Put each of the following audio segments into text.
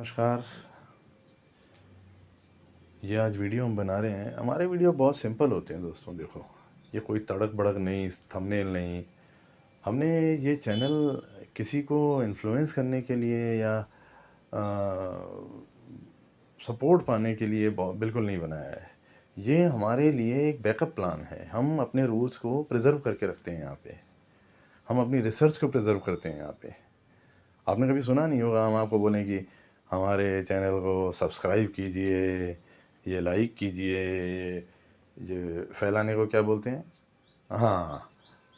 नमस्कार। ये आज वीडियो हम बना रहे हैं। हमारे वीडियो बहुत सिंपल होते हैं दोस्तों। देखो, ये कोई तड़क भड़क नहीं, थंबनेल नहीं। हमने ये चैनल किसी को इन्फ्लुएंस करने के लिए या सपोर्ट पाने के लिए बिल्कुल नहीं बनाया है। ये हमारे लिए एक बैकअप प्लान है। हम अपने रूल्स को प्रिजर्व करके रखते हैं यहाँ पे। हम अपनी रिसर्च को प्रिजर्व करते हैं यहाँ पे। आपने कभी सुना नहीं होगा हम आपको बोलें कि हमारे चैनल को सब्सक्राइब कीजिए, ये लाइक कीजिए, ये फैलाने को क्या बोलते हैं? हाँ,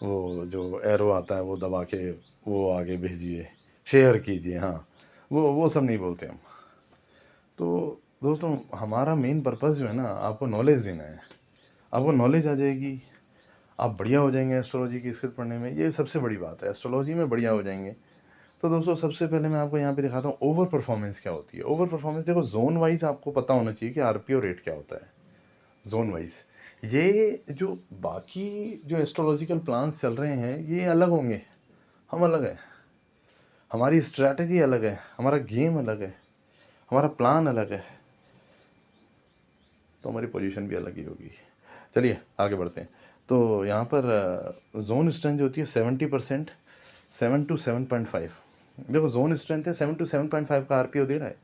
वो जो एरो आता है वो दबा के वो आगे भेजिए, शेयर कीजिए। हाँ, वो सब नहीं बोलते हम। तो दोस्तों, हमारा मेन पर्पस जो है ना, आपको नॉलेज देना है। आपको नॉलेज आ जाएगी, आप बढ़िया हो जाएंगे एस्ट्रोलॉजी की स्किल पढ़ने में। ये सबसे बड़ी बात है, एस्ट्रोलॉजी में बढ़िया हो जाएंगे। तो दोस्तों, सबसे पहले मैं आपको यहाँ पे दिखाता हूँ ओवर परफॉर्मेंस क्या होती है। ओवर परफॉर्मेंस देखो, जोन वाइज आपको पता होना चाहिए कि आरपीओ रेट क्या होता है। जोन वाइज ये जो बाकी जो एस्ट्रोलॉजिकल प्लान्स चल रहे हैं ये अलग होंगे, हम अलग हैं। हमारी स्ट्रैटेजी अलग है, हमारा गेम अलग है, हमारा प्लान अलग है, तो हमारी पोजीशन भी अलग ही होगी। चलिए आगे बढ़ते हैं। तो यहाँ पर जोन स्ट्रेंथ जो होती है 70%, 7 to 7.5। देखो, जोन स्ट्रेंथ है 7 to 7.5 का आरपीओ दे रहा है,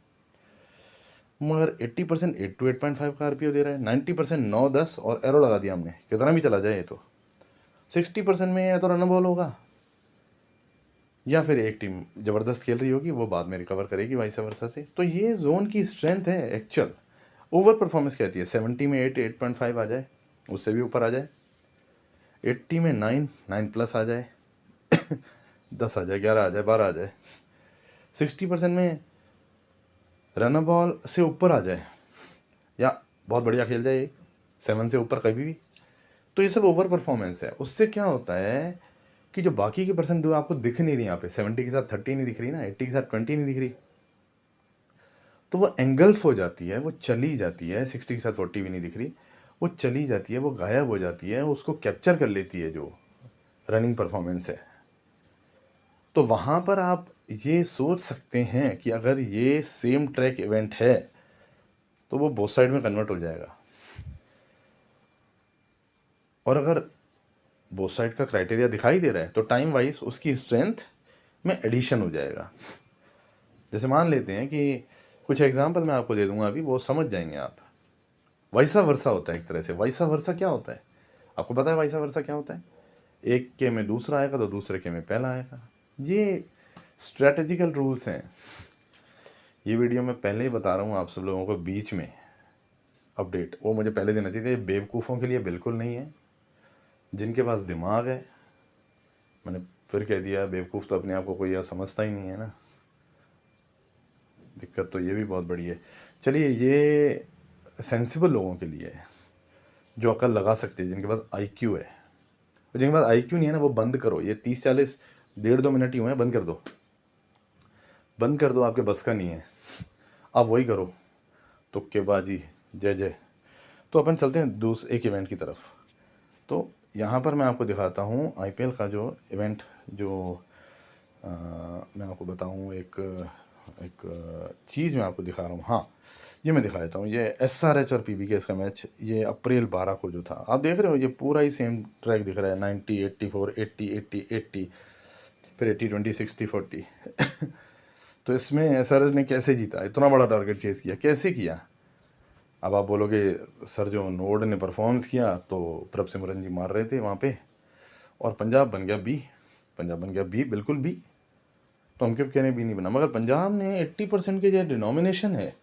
मगर 80% 8 to 8.5 का आरपीओ दे रहा है। 90% 9-10 और एरो लगा दिया हमने, कितना भी चला जाए ये तो 60% में या तो रन बॉल होगा, या फिर एक टीम ज़बरदस्त खेल रही होगी, वो बाद में रिकवर करेगी वाइस वर्सा से। तो ये जोन की स्ट्रेंथ है एक्चुअल। ओवर परफॉर्मेंस कहती है 70 में 8, 8.5 आ जाए, उससे भी ऊपर आ जाए। 80 में 9, 9+ आ जाए 10 आ जाए, 11 आ जाए, 12 आ जाए। 60% में रन बॉल से ऊपर आ जाए, या बहुत बढ़िया खेल जाए एक 7 से ऊपर कभी भी। तो ये सब ओवर परफॉर्मेंस है। उससे क्या होता है कि जो बाकी की परसेंट जो आपको दिख नहीं रही, यहाँ पे 70 के साथ 30 नहीं दिख रही ना, 80 के साथ 20 नहीं दिख रही, तो वो एंगल्फ हो जाती है, वो चली जाती है। 60 के साथ 40 भी नहीं दिख रही, वो चली जाती है, वो गायब हो जाती है, उसको कैप्चर कर लेती है जो रनिंग परफॉर्मेंस है। तो वहाँ पर आप ये सोच सकते हैं कि अगर ये सेम ट्रैक इवेंट है तो वो बोथ साइड में कन्वर्ट हो जाएगा, और अगर बोथ साइड का क्राइटेरिया दिखाई दे रहा है तो टाइम वाइज उसकी स्ट्रेंथ में एडिशन हो जाएगा। जैसे मान लेते हैं कि कुछ एग्जांपल मैं आपको दे दूंगा अभी, वो समझ जाएंगे आप। वैसा वर्सा होता है एक तरह से। वैसा वर्सा क्या होता है आपको पता है? वैसा वर्सा क्या होता है? एक के में दूसरा आएगा तो दूसरे के में पहला आएगा। ये स्ट्रेटेजिकल रूल्स हैं। ये वीडियो मैं पहले ही बता रहा हूँ आप सब लोगों को, बीच में अपडेट वो मुझे पहले देना चाहिए। बेवकूफ़ों के लिए बिल्कुल नहीं है, जिनके पास दिमाग है। मैंने फिर कह दिया, बेवकूफ़ तो अपने आप को कोई समझता ही नहीं है ना। दिक्कत तो ये भी बहुत बड़ी है। चलिए, ये सेंसिबल लोगों के लिए है, जो अकल लगा सकते हैं, जिनके पास आईक्यू है। और जिनके पास आईक्यू नहीं है ना, वो बंद करो। ये 30-40 1.5-2 मिनट ही हुए हैं, बंद कर दो, बंद कर दो। आपके बस का नहीं है, आप वही करो, तुक्केबाजी। जय जय। तो अपन चलते हैं एक इवेंट की तरफ। तो यहाँ पर मैं आपको दिखाता हूँ आईपीएल का जो इवेंट, जो मैं आपको बताऊँ एक एक चीज़ मैं आपको दिखा रहा हूँ। हाँ, ये मैं दिखा देता हूँ। ये एसआरएच और पीबीके का मैच, ये अप्रैल 12 को जो था, आप देख रहे हो, ये पूरा ही सेम ट्रैक दिख रहा है। 90, 84, 80, 80, 80, फिर 80, 20, 60, 40 तो इसमें एसआरएच ने कैसे जीता? इतना बड़ा टारगेट चेज़ किया, कैसे किया? अब आप बोलोगे सर, जो नोड ने परफॉर्मेंस किया तो प्रभ सिमरन जी मार रहे थे वहाँ पे, और पंजाब बन गया बी। पंजाब बन गया बी, बिल्कुल बी। तो हम क्यों कह रहे हैं बी नहीं बना? मगर पंजाब ने 80% के जो डिनोमिनेशन है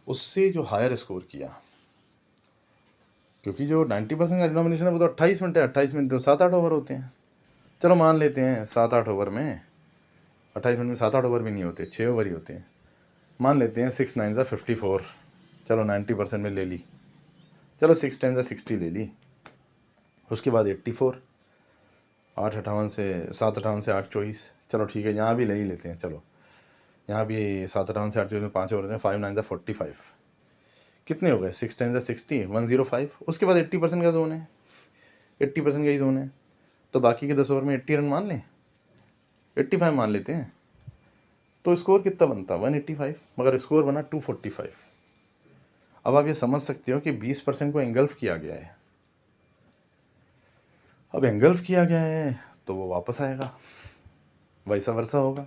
उससे जो हायर स्कोर किया, क्योंकि जो 90% का डिनोमिनेशन है वो तो 28 मिनट है। 28 मिनट तो 7-8 ओवर होते हैं। चलो मान लेते हैं 7-8 ओवर में, 28 मिनट में 7-8 ओवर भी नहीं होते, 6 ओवर ही होते हैं। मान लेते हैं 6 9 54, चलो 90% में ले ली। चलो 6 10 60 ले ली। उसके बाद 84, 8-58 से 7-58 से 8-24, चलो ठीक है, यहाँ भी ले ही लेते हैं। चलो यहाँ भी 7-58 से 8-24 में 5 ओवर हैं। 5 9 45, कितने हो गए? 6 10 60, 105। उसके बाद 80% का जोन है, 80% का ही जोन है, तो बाकी के 10 ओवर में 80 रन मान लें, 85 मान लेते हैं। तो स्कोर कितना बनता 185, मगर स्कोर बना 245। अब आप ये समझ सकते हो कि 20% को एंगल्फ किया गया है। अब एंगल्फ किया गया है तो वो वापस आएगा, वैसा वर्सा होगा।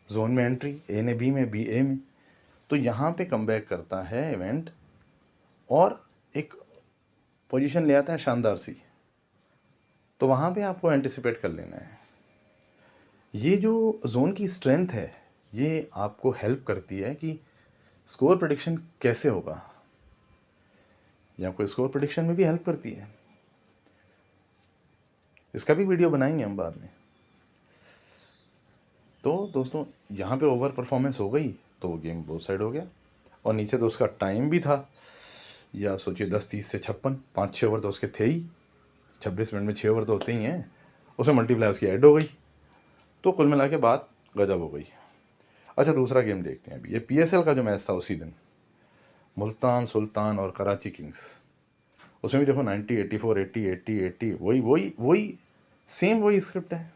जोन में एंट्री, ए ने बी में, बी ए में, तो यहाँ पे कमबैक करता है इवेंट और एक पोजीशन ले आता है शानदार सी। तो वहाँ पे आपको एंटिसिपेट कर लेना है। ये जो जोन की स्ट्रेंथ है ये आपको हेल्प करती है कि स्कोर प्रेडिक्शन कैसे होगा, ये आपको स्कोर प्रेडिक्शन में भी हेल्प करती है। इसका भी वीडियो बनाएंगे हम बाद में। तो दोस्तों यहाँ पे ओवर परफॉर्मेंस हो गई तो वो गेम बोथ साइड हो गया। और नीचे तो उसका टाइम भी था, या आप सोचिए 10:30 से 56, 5-6 ओवर तो उसके थे ही, 26 मिनट में 6 ओवर तो होते ही हैं, उसमें मल्टीप्लाई उसकी ऐड हो गई, तो कुल मिला के बात गजब हो गई। अच्छा दूसरा गेम देखते हैं अभी। ये PSL का जो मैच था उसी दिन, मुल्तान सुल्तान और कराची किंग्स, उसमें भी देखो 90, 84, 80, 80, 80, वही वही वही सेम वही स्क्रिप्ट है।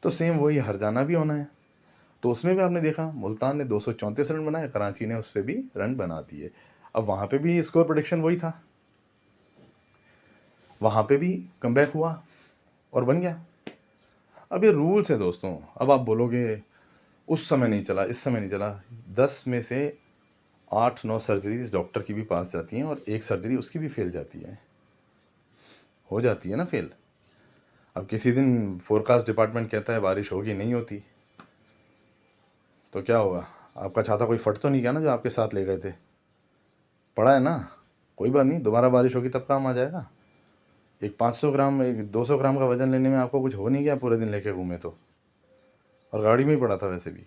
तो सेम वही हर जाना भी होना है। तो उसमें भी आपने देखा मुल्तान ने 234 रन बनाए, कराची ने उस पर भी रन बना दिए। अब वहाँ पे भी स्कोर प्रेडिक्शन वही था, वहाँ पे भी कमबैक हुआ और बन गया। अब ये रूल्स है दोस्तों। अब आप बोलोगे उस समय नहीं चला, इस समय नहीं चला। 10 में से 8-9 सर्जरीज डॉक्टर की भी पास जाती हैं और एक सर्जरी उसकी भी फेल जाती है, हो जाती है ना फेल। अब किसी दिन फोरकास्ट डिपार्टमेंट कहता है बारिश होगी, नहीं होती, तो क्या होगा? आपका छाता कोई फट तो नहीं गया ना जो आपके साथ ले गए थे? पड़ा है ना, कोई बात नहीं, दोबारा बारिश होगी तब काम आ जाएगा। एक 500 ग्राम, एक 200 ग्राम का वजन लेने में आपको कुछ हो नहीं गया, पूरे दिन लेके घूमे तो, और गाड़ी में ही पड़ा था वैसे भी।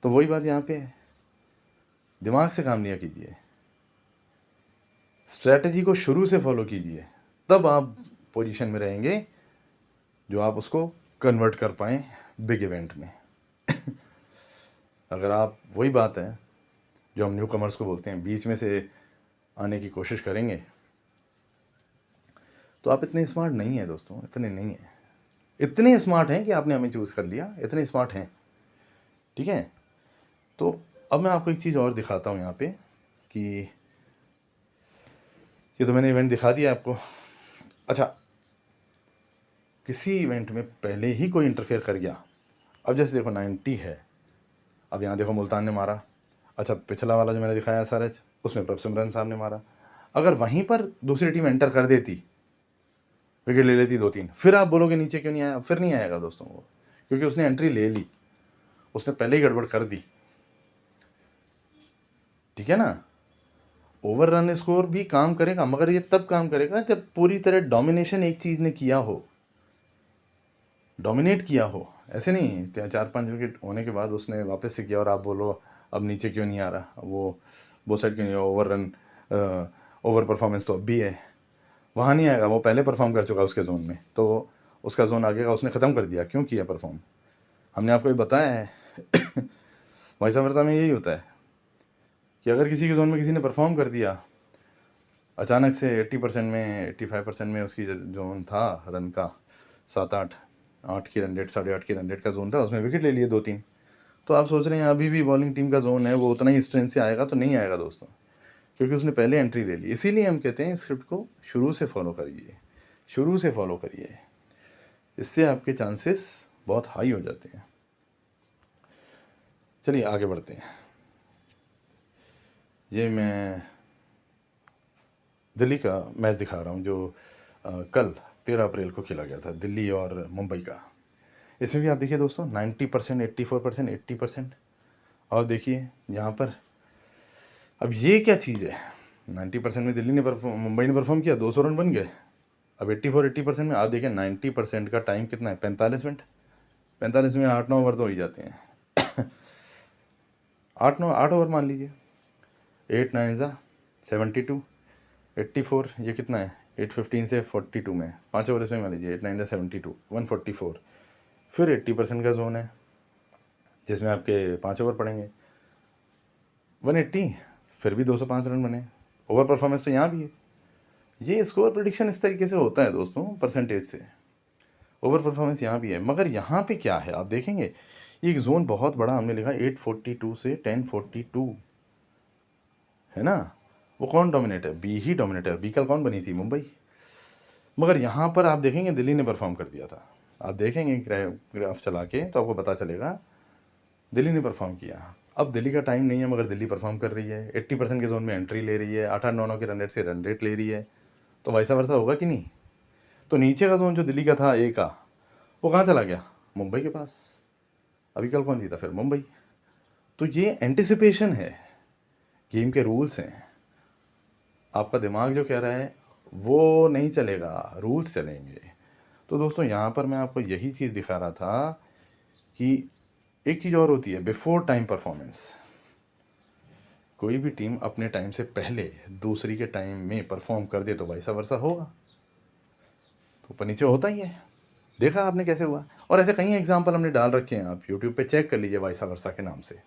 तो वही बात यहाँ पे है, दिमाग से काम लिया कीजिए, स्ट्रैटेजी को शुरू से फॉलो कीजिए, तब आप पोजीशन में रहेंगे जो आप उसको कन्वर्ट कर पाएँ बिग इवेंट में। अगर आप, वही बात है जो हम न्यू कमर्स को बोलते हैं, बीच में से आने की कोशिश करेंगे तो आप इतने स्मार्ट नहीं हैं दोस्तों, इतने नहीं हैं। इतने स्मार्ट हैं कि आपने हमें चूज़ कर लिया, इतने स्मार्ट हैं, ठीक है। तो अब मैं आपको एक चीज़ और दिखाता हूँ यहाँ पे कि ये तो मैंने इवेंट दिखा दिया आपको। अच्छा, किसी इवेंट में पहले ही कोई इंटरफेयर कर गया, अब जैसे देखो 90 है, अब यहाँ देखो मुल्तान ने मारा। अच्छा पिछला वाला जो मैंने दिखाया SRH, उसमें प्रभ सिमरन साहब ने मारा। अगर वहीं पर दूसरी टीम एंटर कर देती, विकेट ले लेती 2-3, फिर आप बोलोगे नीचे क्यों नहीं आया? फिर नहीं आएगा दोस्तों वो, क्योंकि उसने एंट्री ले ली, उसने पहले ही गड़बड़ कर दी, ठीक है ना। ओवर रन स्कोर भी काम करेगा, मगर ये तब काम करेगा जब पूरी तरह डोमिनेशन एक चीज़ ने किया हो, डोमिनेट किया हो। ऐसे नहीं 4-5 विकेट होने के बाद उसने वापस से किया और आप बोलो अब नीचे क्यों नहीं आ रहा, वो साइड क्यों नहीं, ओवर रन ओवर परफॉर्मेंस तो अब भी है, वहाँ नहीं आएगा। वो पहले परफॉर्म कर चुका उसके जोन में, तो उसका जोन आगे का उसने ख़त्म कर दिया। क्यों किया परफॉर्म? हमने आपको ये बताया है। वैसा वर्षा में यही होता है कि अगर किसी के जोन में किसी ने परफॉर्म कर दिया, अचानक से 80% में, 85% में उसकी जोन था रन का, 7-8 की रन रेट, 8.5 की रन रेट का जोन था, उसमें विकेट ले लिए 2-3, तो आप सोच रहे हैं अभी भी बॉलिंग टीम का जोन है वो उतना ही स्ट्रेंथ से आएगा? तो नहीं आएगा दोस्तों, क्योंकि उसने पहले एंट्री ले ली। इसीलिए हम कहते हैं स्क्रिप्ट को शुरू से फॉलो करिए, शुरू से फॉलो करिए, इससे आपके चांसेस बहुत हाई हो जाते हैं। चलिए आगे बढ़ते हैं। ये मैं दिल्ली का मैच दिखा रहा हूँ जो कल 13 अप्रैल को खेला गया था, दिल्ली और मुंबई का। इसमें भी आप देखिए दोस्तों 90%, 84%, 80%। और देखिए यहाँ पर अब ये क्या चीज़ है, 90% में दिल्ली ने मुंबई ने परफॉर्म किया, 200 रन बन गए। अब 80% में आप देखिए 90% का टाइम कितना है, 45 मिनट। 45 में 8-9 ओवर तो हो ही जाते हैं। 8 ओवर मान लीजिए, 8 9 ज़ा 72, 84, ये कितना है 8-15 से 42 में, 5 ओवर इसमें मान लीजिए, 8 9 ज़ा 72, 144। फिर 80% का जोन है जिसमें आपके 5 ओवर पड़ेंगे, 180, फिर भी 205 रन बने। ओवर परफॉर्मेंस तो यहाँ भी है। ये स्कोर प्रेडिक्शन इस तरीके से होता है दोस्तों, परसेंटेज से। ओवर परफॉर्मेंस यहाँ भी है, मगर यहाँ पे क्या है आप देखेंगे, ये एक जोन बहुत बड़ा हमने लिखा 842 से 1042, है ना। वो कौन डोमिनेट है? बी ही डोमिनेट है। बी कल कौन बनी थी? मुंबई। मगर यहाँ पर आप देखेंगे दिल्ली ने परफॉर्म कर दिया था। आप देखेंगे ग्राफ चला के तो आपको पता चलेगा दिल्ली ने परफॉर्म किया। अब दिल्ली का टाइम नहीं है मगर दिल्ली परफॉर्म कर रही है, 80% के जोन में एंट्री ले रही है, 8-8 9-9 के रन रेट से रन रेट ले रही है। तो वैसा वैसा होगा कि नहीं? तो नीचे का जोन जो दिल्ली का था ए का, वो कहाँ चला गया? मुंबई के पास। अभी कल कौन जीता? फिर मुंबई। तो ये एंटिसिपेशन है, गेम के रूल्स हैं। आपका दिमाग जो कह रहा है वो नहीं चलेगा, रूल्स चलेंगे। तो दोस्तों यहाँ पर मैं आपको यही चीज़ दिखा रहा था कि एक चीज़ और होती है, बिफोर टाइम परफॉर्मेंस। कोई भी टीम अपने टाइम से पहले दूसरी के टाइम में परफॉर्म कर दे तो वैसा वर्सा होगा, तो ऊपर नीचे होता ही है। देखा आपने कैसे हुआ? और ऐसे कई एग्जाम्पल हमने डाल रखे हैं, आप यूट्यूब पे चेक कर लीजिए वैसा वर्सा के नाम से।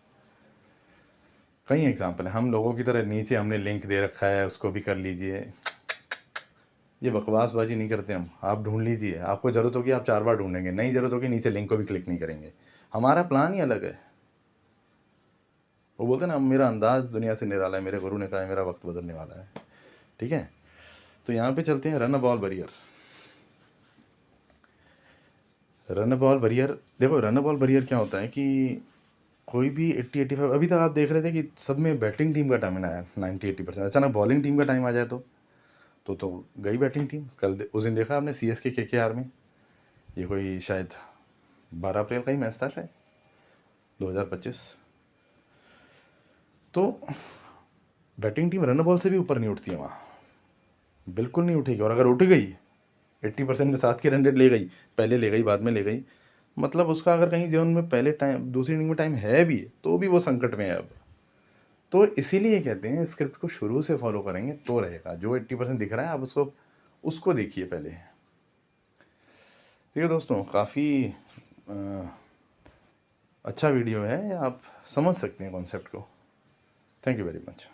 कई एग्जाम्पल है, हम लोगों की तरह नीचे हमने लिंक दे रखा है, उसको भी कर लीजिए। ये बकवासबाजी नहीं करते हम, आप ढूंढ लीजिए। आपको ज़रूरत होगी आप 4 बार ढूंढेंगे, नहीं ज़रूरत होगी नीचे लिंक को भी क्लिक नहीं करेंगे। हमारा प्लान ही अलग है। वो बोलते हैं ना, मेरा अंदाज़ दुनिया से निराला है, मेरे गुरु ने कहा है मेरा वक्त बदलने वाला है। ठीक है, तो यहाँ पे चलते हैं run a ball barrier. Run a ball barrier, देखो रन अ बॉल बैरियर क्या होता है कि कोई भी 80-85, अभी तक आप देख रहे थे कि सब में बैटिंग टीम का टाइम आया 90-80%, अचानक बॉलिंग टीम का टाइम आ जाए तो गई बैटिंग टीम। कल उस दिन देखा आपने CSK KKR में, ये कोई शायद 12 अप्रैल का ही मैच था शायद, 2025। तो बैटिंग टीम रन बॉल से भी ऊपर नहीं उठती है वहाँ, बिल्कुल नहीं उठेगी। और अगर उठ गई 80% में 7 के रन रेट ले गई, पहले ले गई बाद में ले गई, मतलब उसका अगर कहीं जोन में पहले टाइम दूसरी इनिंग में टाइम है भी तो भी वो संकट में है अब। तो इसीलिए कहते हैं स्क्रिप्ट को शुरू से फॉलो करेंगे तो रहेगा। जो 80% दिख रहा है आप उसको देखिए पहले। ठीक है दोस्तों, काफ़ी अच्छा वीडियो है, आप समझ सकते हैं कॉन्सेप्ट को। Thank you very much.